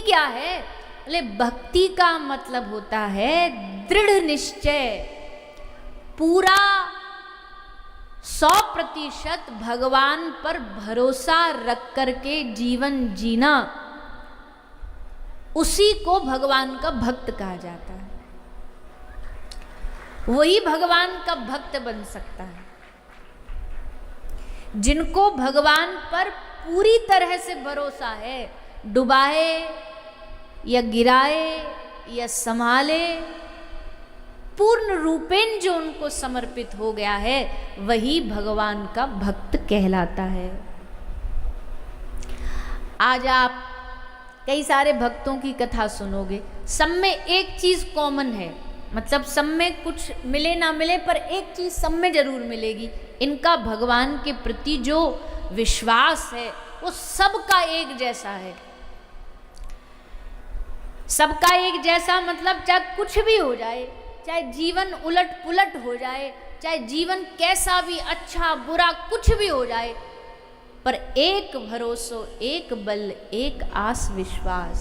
क्या है? बोले भक्ति का मतलब होता है दृढ़ निश्चय, पूरा 100% भगवान पर भरोसा रख करके जीवन जीना, उसी को भगवान का भक्त कहा जाता है। वही भगवान का भक्त बन सकता है। जिनको भगवान पर पूरी तरह से भरोसा है, डुबाए या गिराए या संभाले, पूर्ण रूपेण जो उनको समर्पित हो गया है, वही भगवान का भक्त कहलाता है। आज आप कई सारे भक्तों की कथा सुनोगे, सब में एक चीज कॉमन है, मतलब सब में कुछ मिले ना मिले पर एक चीज सब में जरूर मिलेगी, इनका भगवान के प्रति जो विश्वास है वो सबका एक जैसा है। सबका एक जैसा मतलब चाहे कुछ भी हो जाए, चाहे जीवन उलट पुलट हो जाए, चाहे जीवन कैसा भी अच्छा बुरा कुछ भी हो जाए, पर एक भरोसो, एक बल, एक आस विश्वास,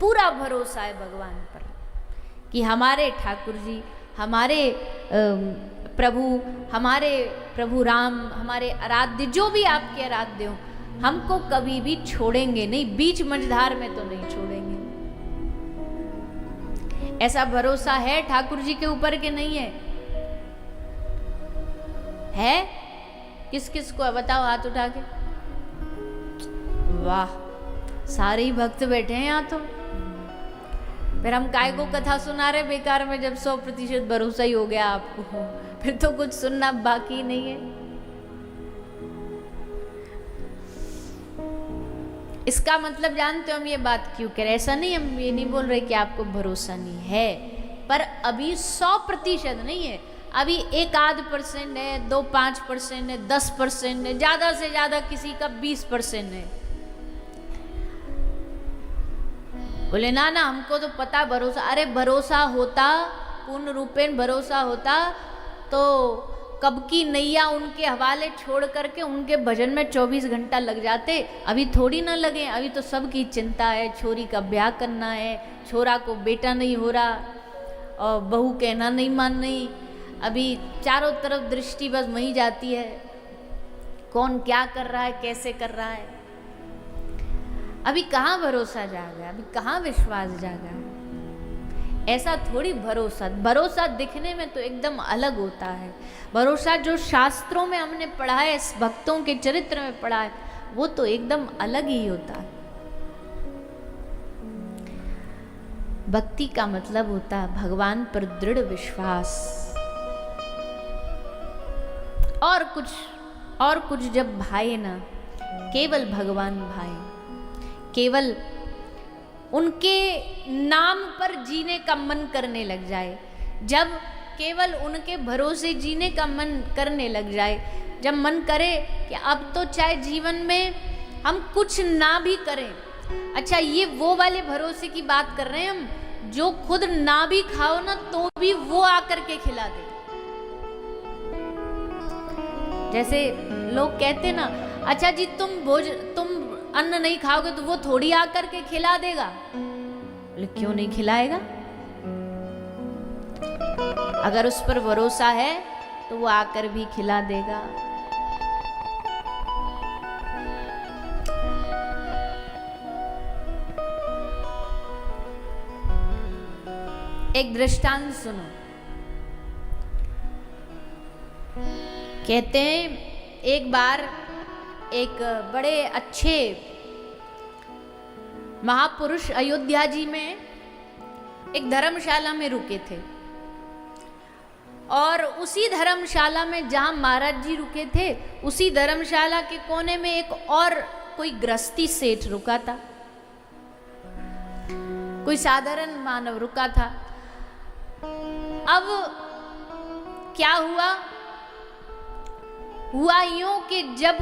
पूरा भरोसा है भगवान पर कि हमारे ठाकुर जी, हमारे प्रभु राम, हमारे आराध्य, जो भी आपके आराध्य हो, हमको कभी भी छोड़ेंगे नहीं, बीच मझधार में तो नहीं छोड़ेंगे। ऐसा भरोसा है ठाकुर जी के ऊपर के नहीं है? है? किस किस को है बताओ हाथ उठा के। वाह, सारे ही भक्त बैठे हैं यहाँ तो। फिर हम काय को कथा सुना रहे बेकार में, जब 100% भरोसा ही हो गया आपको, फिर तो कुछ सुनना बाकी नहीं है। इसका मतलब जानते हो हम ये बात क्यों कह रहे? ऐसा नहीं, हम ये नहीं बोल रहे कि आपको भरोसा नहीं है, पर अभी 100% नहीं है, अभी 1-8% है, 2-5% है, 10% है, ज्यादा से ज्यादा किसी का 20% है। बोले ना ना हमको तो पता भरोसा, अरे भरोसा होता, पूर्ण रूपेण भरोसा होता तो कब की नैया उनके हवाले छोड़ करके उनके भजन में 24 घंटा लग जाते। अभी थोड़ी ना लगे, अभी तो सबकी चिंता है, छोरी का ब्याह करना है, छोरा को बेटा नहीं हो रहा और बहू कहना नहीं मान रही, अभी चारों तरफ दृष्टि बस वहीं जाती है, कौन क्या कर रहा है, कैसे कर रहा है। अभी कहाँ भरोसा जागा, अभी कहाँ विश्वास जागा। ऐसा थोड़ी भरोसा दिखने में तो एकदम अलग होता है। भरोसा जो शास्त्रों में हमने पढ़ा है, भक्तों के चरित्र में पढ़ा है, वो तो एकदम अलग ही होता है। भक्ति का मतलब होता है भगवान पर दृढ़ विश्वास। और कुछ जब भाए ना, केवल भगवान भाए, केवल उनके नाम पर जीने का मन करने लग जाए, जब केवल उनके भरोसे जीने का मन करने लग जाए, जब मन करे कि अब तो चाहे जीवन में हम कुछ ना भी करें। अच्छा, ये वो वाले भरोसे की बात कर रहे हैं हम, जो खुद ना भी खाओ ना तो भी वो आकर के खिला दे। जैसे लोग कहते ना, अच्छा जी तुम अन्न नहीं खाओगे तो वो थोड़ी आकर के खिला देगा। बोले क्यों नहीं खिलाएगा? अगर उस पर भरोसा है तो वो आकर भी खिला देगा। एक दृष्टांत सुनो। कहते हैं एक बार एक बड़े अच्छे महापुरुष अयोध्या जी में एक धर्मशाला में रुके थे, और उसी धर्मशाला में जहां महाराज जी रुके थे, उसी धर्मशाला के कोने में एक और कोई गृहस्थी सेठ रुका था, कोई साधारण मानव रुका था। अब क्या हुआ यूं कि जब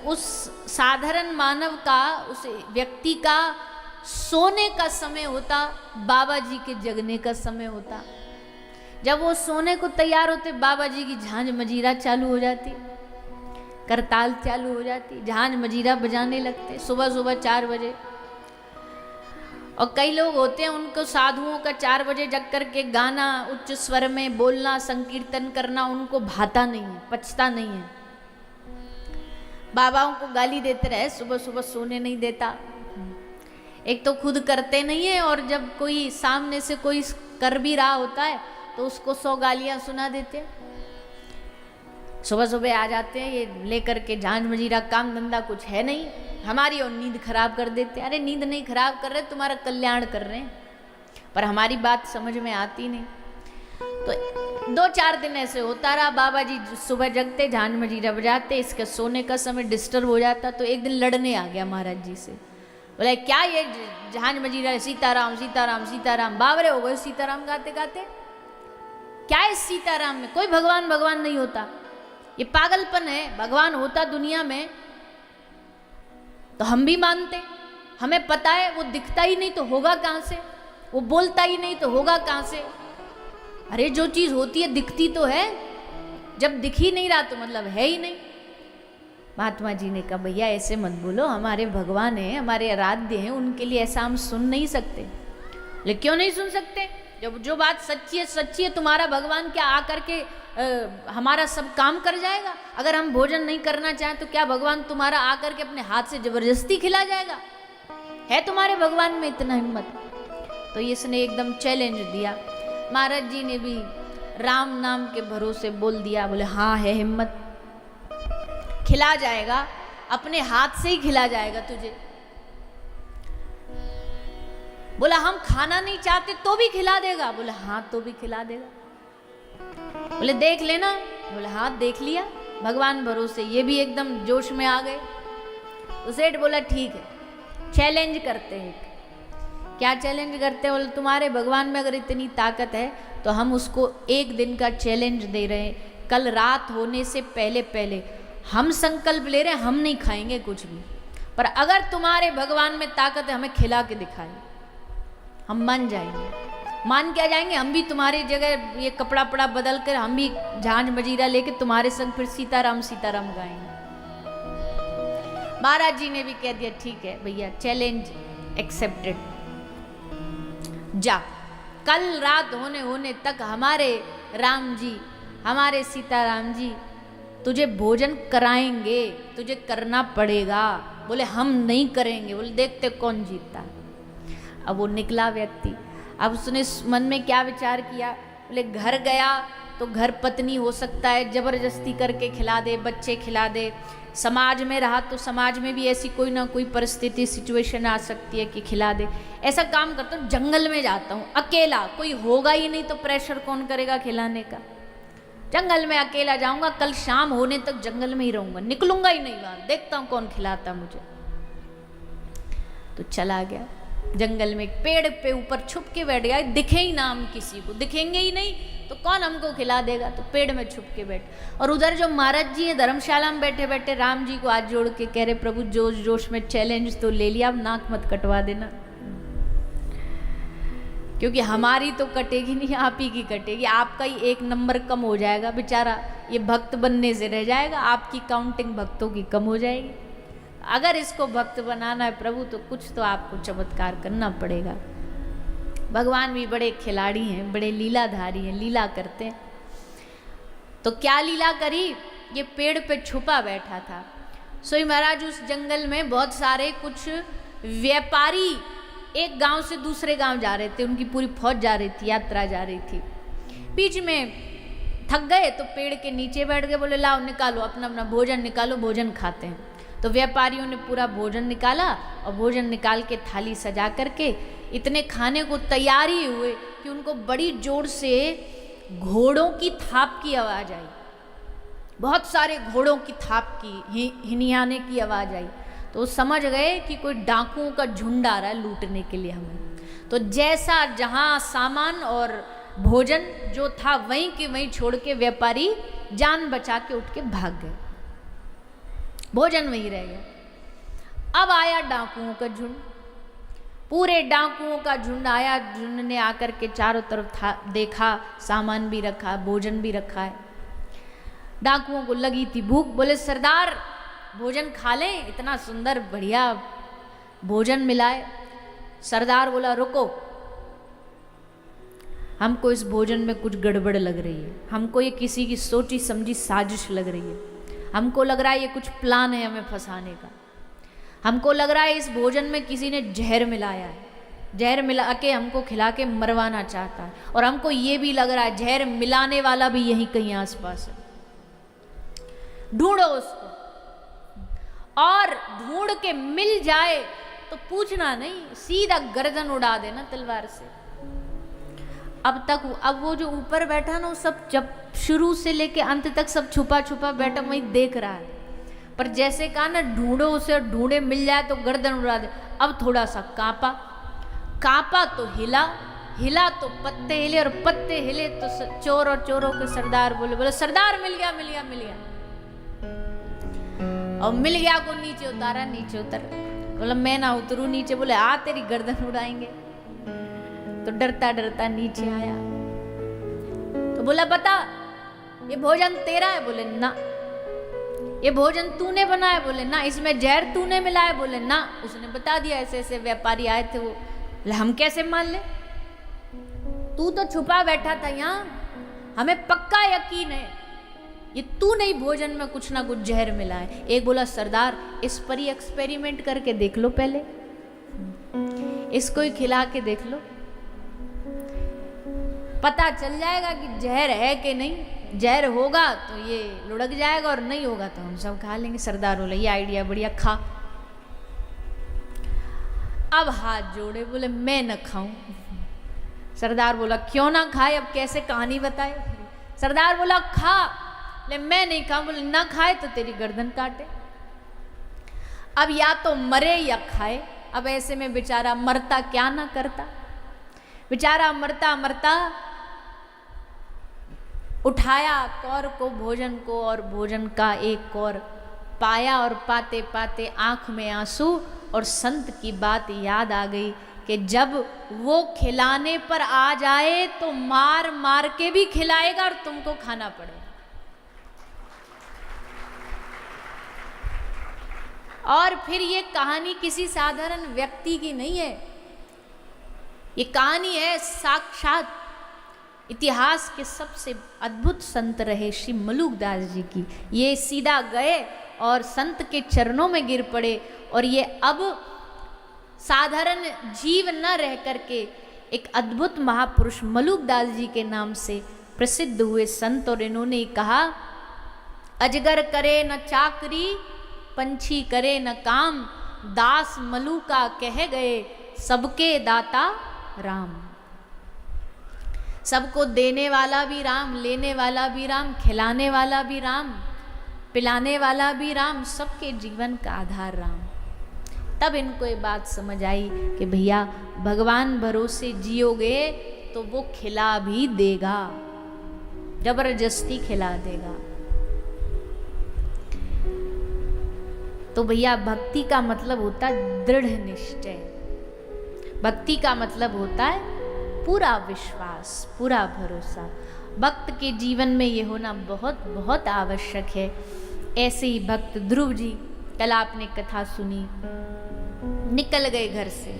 उस साधारण मानव का, उस व्यक्ति का सोने का समय होता, बाबा जी के जगने का समय होता, जब वो सोने को तैयार होते, बाबा जी की झांझ मजीरा चालू हो जाती, करताल चालू हो जाती, झांझ मजीरा बजाने लगते सुबह सुबह 4 बजे। और कई लोग होते हैं उनको साधुओं का 4 बजे जग करके गाना, उच्च स्वर में बोलना, संकीर्तन करना उनको भाता नहीं है, पचता नहीं है। बाबाओं को गाली देते रहे, सुबह सुबह सोने नहीं देता। एक तो खुद करते नहीं है, और जब कोई सामने से कोई कर भी रहा होता है तो उसको 100 गालियां सुना देते हैं। सुबह सुबह आ जाते हैं ये लेकर के झांझ मजीरा, काम धंधा कुछ है नहीं, हमारी और नींद खराब कर देते हैं। अरे नींद नहीं खराब कर रहे, तुम्हारा कल्याण कर रहे हैं, पर हमारी बात समझ में आती नहीं। तो 2-4 दिन ऐसे होता रहा। बाबा जी सुबह जगते, झांझ मजीरा बजाते, इसके सोने का समय डिस्टर्ब हो जाता। तो एक दिन लड़ने आ गया महाराज जी से, बोले क्या ये झांझ मजीरा, सीताराम सीताराम सीताराम, बावरे हो गए सीताराम गाते गाते। क्या है सीताराम में? कोई भगवान भगवान नहीं होता, ये पागलपन है। भगवान होता दुनिया में तो हम भी मानते, हमें पता है वो दिखता ही नहीं तो होगा कहां से, वो बोलता ही नहीं तो होगा कहां से। अरे जो चीज होती है दिखती तो है, जब दिख ही नहीं रहा तो मतलब है ही नहीं। महात्मा जी ने कहा भैया ऐसे मत बोलो, हमारे भगवान हैं, हमारे आराध्य हैं, उनके लिए ऐसा हम सुन नहीं सकते। लेकिन क्यों नहीं सुन सकते? जब जो बात सच्ची है सच्ची है। तुम्हारा भगवान क्या आकर के हमारा सब काम कर जाएगा? अगर हम भोजन नहीं करना चाहें तो क्या भगवान तुम्हारा आकर के अपने हाथ से जबरदस्ती खिला जाएगा? है तुम्हारे भगवान में इतना हिम्मत? तो इसने एकदम चैलेंज दिया। महाराज जी ने भी राम नाम के भरोसे बोल दिया, बोले हाँ है हिम्मत, खिला जाएगा, अपने हाथ से ही खिला जाएगा तुझे। बोला हम खाना नहीं चाहते तो भी खिला देगा? बोले हाँ तो भी खिला देगा। बोले देख लेना? बोले हाँ देख लिया, भगवान भरोसे। ये भी एकदम जोश में आ गए। तो सेठ बोला ठीक है, चैलेंज करते हैं। क्या चैलेंज करते हैं? बोले तुम्हारे भगवान में अगर इतनी ताकत है तो हम उसको 1 दिन का चैलेंज दे रहे हैं। कल रात होने से पहले पहले हम संकल्प ले रहे हैं, हम नहीं खाएंगे कुछ भी, पर अगर तुम्हारे भगवान में ताकत है हमें खिला के दिखाए, हम मान जाएंगे। मान क्या जाएंगे? हम भी तुम्हारी जगह ये कपड़ा पड़ा बदल कर हम भी झांझ मजीरा लेके तुम्हारे संग फिर सीताराम सीताराम गाएंगे। महाराज जी ने भी कह दिया ठीक है भैया, चैलेंज एक्सेप्टेड। जा, कल रात होने तक हमारे राम जी, हमारे सीताराम जी तुझे भोजन कराएंगे, तुझे करना पड़ेगा। बोले हम नहीं करेंगे। बोले देखते कौन जीतता। अब वो निकला व्यक्ति, अब उसने मन में क्या विचार किया? बोले घर गया तो घर पत्नी हो सकता है जबरदस्ती करके खिला दे, बच्चे खिला दे। समाज में रहा तो समाज में भी ऐसी कोई ना कोई परिस्थिति सिचुएशन आ सकती है कि खिला दे। ऐसा काम करता हूँ, जंगल में जाता हूँ अकेला, कोई होगा ही नहीं तो प्रेशर कौन करेगा खिलाने का? जंगल में अकेला जाऊंगा, कल शाम होने तक जंगल में ही रहूंगा, निकलूंगा ही नहीं बाहर, देखता हूँ कौन खिलाता मुझे। तो चला गया जंगल में, एक पेड़ पे ऊपर छुप के बैठ गया। दिखे ही ना हम किसी को, दिखेंगे ही नहीं तो कौन हमको खिला देगा? तो पेड़ में छुप के बैठ। और उधर जो महाराज जी हैं धर्मशाला में बैठे बैठे राम जी को हाथ जोड़ के कह रहे प्रभु जोश जोश में चैलेंज तो ले लिया, अब नाक मत कटवा देना, क्योंकि हमारी तो कटेगी नहीं, आप ही की कटेगी। आपका ही 1 नंबर कम हो जाएगा बेचारा, ये भक्त बनने से रह जाएगा, आपकी काउंटिंग भक्तों की कम हो जाएगी। अगर इसको भक्त बनाना है प्रभु तो कुछ तो आपको चमत्कार करना पड़ेगा। भगवान भी बड़े खिलाड़ी हैं, बड़े लीलाधारी हैं, लीला करते हैं। तो क्या लीला करी? ये पेड़ पे छुपा बैठा था। सोई महाराज उस जंगल में बहुत सारे कुछ व्यापारी एक गांव से दूसरे गांव जा रहे थे, उनकी पूरी फौज जा रही थी, यात्रा जा रही थी। बीच में थक गए तो पेड़ के नीचे बैठ गए, बोले लाओ निकालो अपना अपना भोजन निकालो, भोजन खाते हैं। तो व्यापारियों ने पूरा भोजन निकाला और भोजन निकाल के थाली सजा करके इतने खाने को तैयार ही हुए कि उनको बड़ी जोर से घोड़ों की थाप की आवाज़ आई, बहुत सारे घोड़ों की थाप की हिनियाने की आवाज़ आई। तो समझ गए कि कोई डाकुओं का झुंड आ रहा है लूटने के लिए हमें। तो जैसा जहाँ सामान और भोजन जो था वहीं के वहीं छोड़ के व्यापारी जान बचा के उठ के भाग गए, भोजन वहीं रह गया। अब आया डाकुओं का झुंड, पूरे डाकुओं का झुंड आया। झुंड ने आकर के चारों तरफ देखा, सामान भी रखा, भोजन भी रखा है। डाकुओं को लगी थी भूख, बोले सरदार भोजन खा लें, इतना सुंदर बढ़िया भोजन मिला है। सरदार बोला रुको, हमको इस भोजन में कुछ गड़बड़ लग रही है, हमको ये किसी की सोची समझी साजिश लग रही है, हमको लग रहा है ये कुछ प्लान है हमें फंसाने का, हमको लग रहा है इस भोजन में किसी ने जहर मिलाया है, जहर मिला के हमको खिला के मरवाना चाहता है, और हमको ये भी लग रहा है जहर मिलाने वाला भी यहीं कहीं आसपास है, ढूंढो उसको, और ढूंढ के मिल जाए तो पूछना नहीं, सीधा गर्दन उड़ा देना तलवार से। अब वो जो ऊपर बैठा ना, वो सब जब शुरू से लेके अंत तक सब छुपा छुपा बैठा वहीं देख रहा है, पर जैसे कहा ना ढूंढो उसे और ढूंढे मिल जाए तो गर्दन उड़ा दे। अब थोड़ा सा कांपा तो हिला तो पत्ते हिले, और पत्ते हिले तो चोर और चोरों के सरदार बोले सरदार मिल गया। और मिल गया को नीचे उतारा, नीचे उतर, बोला मैं ना उतरू नीचे, बोले आ तेरी गर्दन उड़ाएंगे। तो डरता डरता नीचे आया, तो बोला बता ये भोजन तेरा है? बोले ना। ये भोजन तूने बनाया? बोले ना। इसमें जहर तूने मिलाया? बोले ना। उसने बता दिया ऐसे ऐसे व्यापारी आए थे, वो बोले हम कैसे मान ले, तू तो छुपा बैठा था यहाँ, हमें पक्का यकीन है ये तू नहीं भोजन में कुछ ना कुछ जहर मिला है। एक बोला सरदार इस पर ही एक्सपेरिमेंट करके देख लो, पहले इसको ही खिला के देख लो, पता चल जाएगा कि जहर है कि नहीं। जहर होगा तो ये लुढ़क जाएगा और नहीं होगा तो हम सब खा लेंगे। सरदार बोले ये आइडिया बढ़िया, खा। अब हाथ जोड़े, बोले मैं न खाऊं। सरदार बोला क्यों ना खाए, अब कैसे कहानी बताए। सरदार बोला खा। ले मैं नहीं खाऊं। बोले ना खाए तो तेरी गर्दन काटे। अब या तो मरे या खाए। अब ऐसे में बेचारा मरता क्या ना करता। बेचारा मरता मरता उठाया कौर को, भोजन को, और भोजन का एक कौर पाया, और पाते पाते आंख में आंसू, और संत की बात याद आ गई कि जब वो खिलाने पर आ जाए तो मार मार के भी खिलाएगा और तुमको खाना पड़ेगा। और फिर ये कहानी किसी साधारण व्यक्ति की नहीं है, ये कहानी है साक्षात इतिहास के सबसे अद्भुत संत रहे श्री मलुकदास जी की। ये सीधा गए और संत के चरणों में गिर पड़े, और ये अब साधारण जीव न रह करके एक अद्भुत महापुरुष मलुकदास जी के नाम से प्रसिद्ध हुए संत। और इन्होंने कहा अजगर करे न चाकरी, पंछी करे न काम, दास मलुका कह गए सबके दाता राम। सबको देने वाला भी राम, लेने वाला भी राम, खिलाने वाला भी राम, पिलाने वाला भी राम, सबके जीवन का आधार राम। तब इनको ये बात समझ आई कि भैया भगवान भरोसे जियोगे तो वो खिला भी देगा, जबरदस्ती खिला देगा। तो भैया भक्ति का मतलब होता है दृढ़ निश्चय, भक्ति का मतलब होता है पूरा विश्वास, पूरा भरोसा। भक्त के जीवन में ये होना बहुत बहुत आवश्यक है। ऐसे ही भक्त ध्रुव जी, कल आपने कथा सुनी, निकल गए घर से,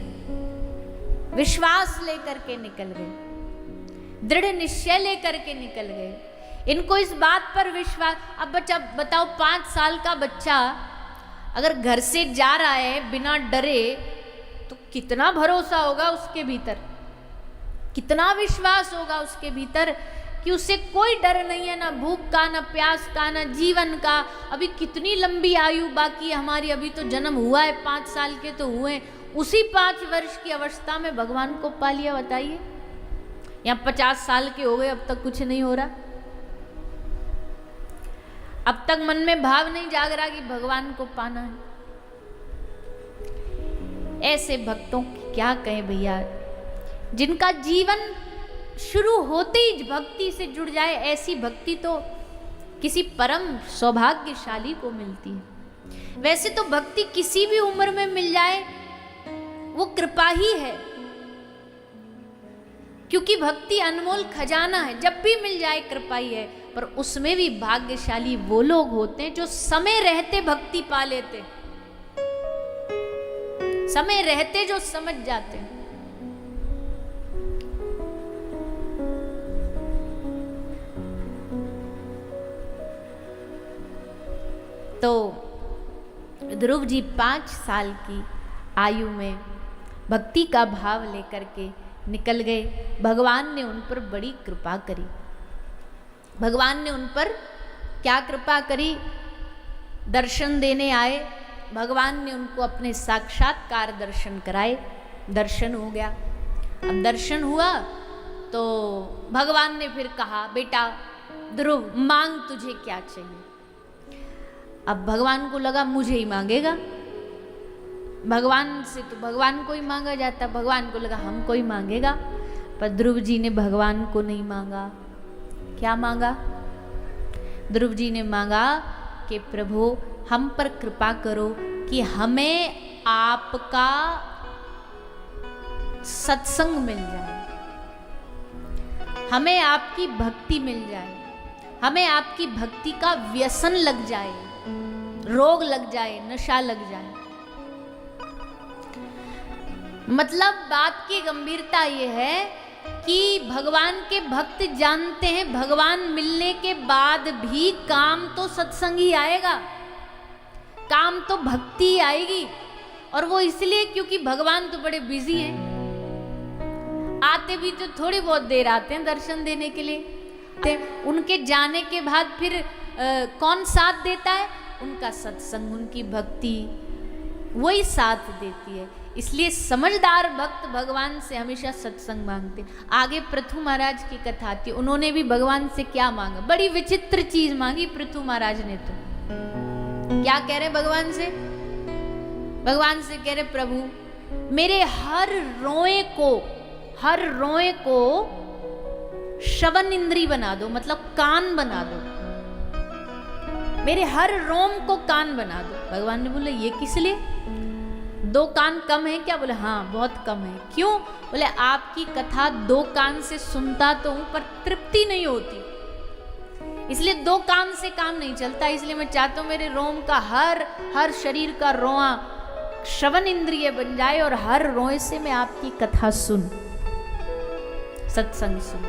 विश्वास लेकर के निकल गए, दृढ़ निश्चय लेकर के निकल गए। इनको इस बात पर विश्वास। अब बच्चा बताओ, 5 साल का बच्चा अगर घर से जा रहा है बिना डरे तो कितना भरोसा होगा उसके भीतर, कितना विश्वास होगा उसके भीतर कि उससे कोई डर नहीं है, ना भूख का, ना प्यास का, ना जीवन का। अभी कितनी लंबी आयु बाकी है हमारी, अभी तो जन्म हुआ है, 5 साल के तो हुए, उसी 5 वर्ष की अवस्था में भगवान को पा लिया। बताइए, यहाँ 50 साल के हो गए, अब तक कुछ नहीं हो रहा, अब तक मन में भाव नहीं जाग रहा कि भगवान को पाना है। ऐसे भक्तों की क्या कहें भैया, जिनका जीवन शुरू होते ही भक्ति से जुड़ जाए। ऐसी भक्ति तो किसी परम सौभाग्यशाली को मिलती है। वैसे तो भक्ति किसी भी उम्र में मिल जाए वो कृपा ही है, क्योंकि भक्ति अनमोल खजाना है, जब भी मिल जाए कृपा ही है। पर उसमें भी भाग्यशाली वो लोग होते हैं जो समय रहते भक्ति पा लेते। समय रहते जो समझ जाते हैं। तो ध्रुव जी 5 साल की आयु में भक्ति का भाव लेकर के निकल गए। भगवान ने उन पर बड़ी कृपा करी। भगवान ने उन पर क्या कृपा करी? दर्शन देने आए। भगवान ने उनको अपने साक्षात्कार दर्शन कराए। दर्शन हो गया। अब दर्शन हुआ तो भगवान ने फिर कहा, बेटा ध्रुव मांग तुझे क्या चाहिए। अब भगवान को लगा मुझे ही मांगेगा, भगवान से तो भगवान को ही मांगा जाता। भगवान को लगा हमको ही मांगेगा, पर ध्रुव जी ने भगवान को नहीं मांगा। क्या मांगा? ध्रुव जी ने मांगा कि प्रभु हम पर कृपा करो कि हमें आपका सत्संग मिल जाए, हमें आपकी भक्ति मिल जाए, हमें आपकी भक्ति का व्यसन लग जाए, रोग लग जाए, नशा लग जाए। मतलब बात की गंभीरता यह है कि भगवान के भक्त जानते हैं भगवान मिलने के बाद भी काम तो सत्संग ही आएगा, काम तो भक्ति आएगी। और वो इसलिए क्योंकि भगवान तो बड़े बिजी हैं, आते भी तो थोड़ी बहुत देर आते हैं दर्शन देने के लिए। उनके जाने के बाद फिर कौन साथ देता है? उनका सत्संग, उनकी भक्ति वही साथ देती है। इसलिए समझदार भक्त भगवान से हमेशा सत्संग मांगते। आगे पृथु महाराज की कथा थी, उन्होंने भी भगवान से क्या मांगा? बड़ी विचित्र चीज मांगी पृथु महाराज ने। तो क्या कह रहे भगवान से? भगवान से कह रहे प्रभु मेरे हर रोए को श्रवण इंद्री बना दो, मतलब कान बना दो, मेरे हर रोम को कान बना दो। भगवान ने बोला ये किस लिए? 2 कान कम है क्या? बोले हाँ बहुत कम है। क्यों? बोले आपकी कथा 2 कान से सुनता तो हूं पर तृप्ति नहीं होती, इसलिए 2 कान से काम नहीं चलता। इसलिए मैं चाहता हूं मेरे रोम का हर शरीर का रोआ श्रवण इंद्रिय बन जाए और हर रोए से मैं आपकी कथा सुन, सत्संग सुन।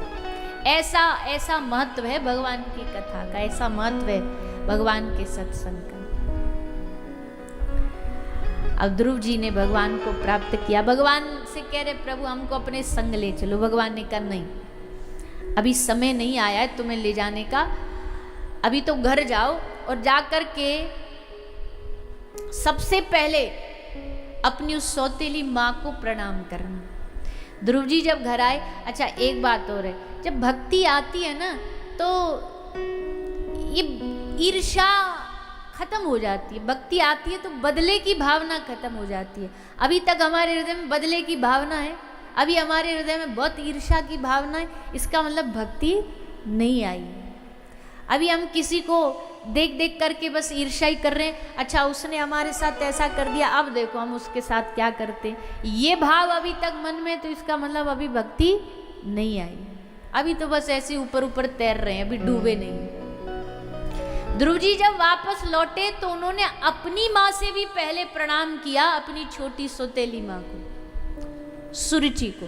ऐसा महत्व है भगवान की कथा का, ऐसा महत्व है भगवान के सत्संग का। अब ध्रुव जी ने भगवान को प्राप्त किया। भगवान से कह रहे प्रभु हमको अपने संग ले चलो। भगवान ने कहा नहीं, अभी समय नहीं आया है तुम्हें ले जाने का, अभी तो घर जाओ और जाकर के सबसे पहले अपनी उस सौतेली माँ को प्रणाम करना। ध्रुव जी जब घर आए, अच्छा एक बात और है, जब भक्ति आती है ना तो ये ईर्ष्या खत्म हो जाती है। भक्ति आती है तो बदले की भावना खत्म हो जाती है। अभी तक हमारे हृदय में बदले की भावना है, अभी हमारे हृदय में बहुत ईर्ष्या की भावना है, इसका मतलब भक्ति नहीं आई है। अभी हम किसी को देख देख करके बस ईर्ष्या ही कर रहे हैं, अच्छा उसने हमारे साथ ऐसा कर दिया, अब देखो हम उसके साथ क्या करते हैं। ये भाव अभी तक मन में, तो इसका मतलब अभी भक्ति नहीं आई है। अभी तो बस ऐसे ऊपर ऊपर तैर रहे हैं, अभी डूबे नहीं। ध्रुव जी जब वापस लौटे तो उन्होंने अपनी माँ से भी पहले प्रणाम किया, अपनी छोटी सौतेली माँ को, सुरुचि को।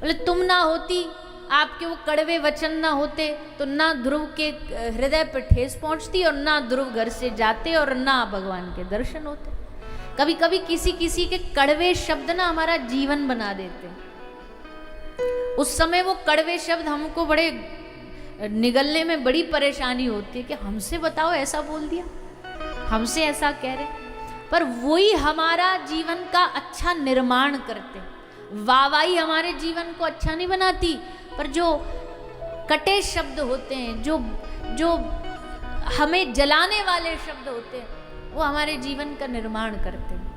बोले तुम ना होती, आपके वो कड़वे वचन ना होते तो ना ध्रुव के हृदय पर ठेस पहुंचती और ना ध्रुव घर से जाते और ना भगवान के दर्शन होते। कभी कभी किसी किसी के कड़वे शब्द ना हमारा जीवन बना देते। उस समय वो कड़वे शब्द हमको बड़े निगलने में बड़ी परेशानी होती है कि हमसे बताओ ऐसा बोल दिया, हमसे ऐसा कह रहे, पर वही हमारा जीवन का अच्छा निर्माण करते। वाहवाही हमारे जीवन को अच्छा नहीं बनाती, पर जो कटे शब्द होते हैं, जो हमें जलाने वाले शब्द होते हैं, वो हमारे जीवन का निर्माण करते हैं।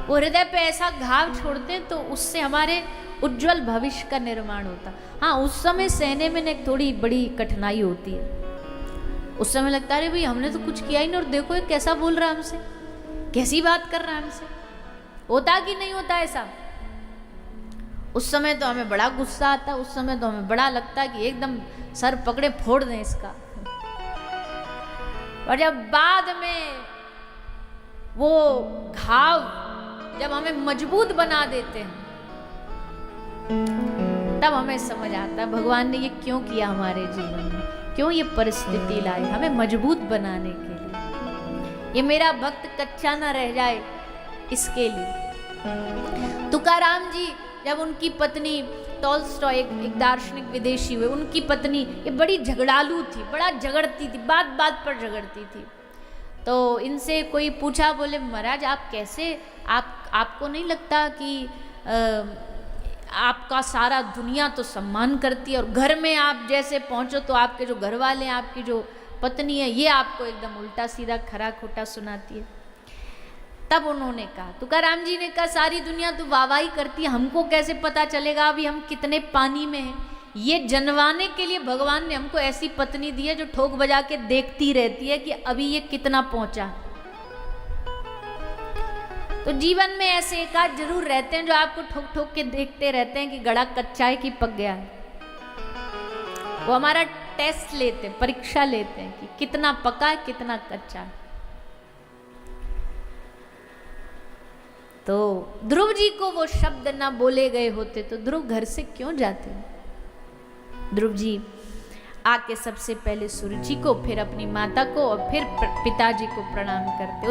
वो हृदय पे ऐसा घाव छोड़ते हैं तो उससे हमारे उज्जवल भविष्य का निर्माण होता। हाँ, उस समय सहने में एक थोड़ी बड़ी कठिनाई होती है। उस समय लगता है भाई हमने तो कुछ किया ही नहीं और देखो ये कैसा बोल रहा है हमसे, कैसी बात कर रहा है हमसे। होता कि नहीं होता ऐसा? उस समय तो हमें बड़ा गुस्सा आता है, उस समय तो हमें बड़ा लगता है कि एकदम सर पकड़े फोड़ दें इसका। और जब बाद में वो घाव जब हमें मजबूत बना देते हैं, तब हमें समझ आता है भगवान ने ये क्यों किया हमारे जीवन में, क्यों ये परिस्थिति लाई, हमें मजबूत बनाने के लिए, ये मेरा भक्त कच्चा ना रह जाए इसके लिए। तुकाराम जी जब उनकी पत्नी टॉल्स्टॉय एक दार्शनिक विदेशी हुए, उनकी पत्नी ये बड़ी झगड़ालू थी, बड़ा झगड़ती थी, बात बात पर झगड़ती थी। तो इनसे कोई पूछा, बोले महाराज आप कैसे, आपको नहीं लगता कि आपका सारा दुनिया तो सम्मान करती है और घर में आप जैसे पहुंचो तो आपके जो घर वाले हैं, आपकी जो पत्नी है, ये आपको एकदम उल्टा सीधा खरा खोटा सुनाती है। तब उन्होंने कहा, तुकाराम जी ने कहा सारी दुनिया तो वाहवाही करती है, हमको कैसे पता चलेगा अभी हम कितने पानी में हैं। ये जनवाने के लिए भगवान ने हमको ऐसी पत्नी दी है जो ठोक बजा के देखती रहती है कि अभी ये कितना पहुंचा। तो जीवन में ऐसे एक आध जरूर रहते हैं जो आपको ठोक ठोक के देखते रहते हैं कि गड़ा कच्चा है कि पक गया है। वो हमारा टेस्ट लेते हैं, परीक्षा लेते हैं कि कितना पका है कितना कच्चा है। तो ध्रुव जी को वो शब्द ना बोले गए होते तो ध्रुव घर से क्यों जाते। ध्रुव जी आके सबसे पहले सूर्य जी को, फिर अपनी माता को और फिर पिताजी को प्रणाम करते।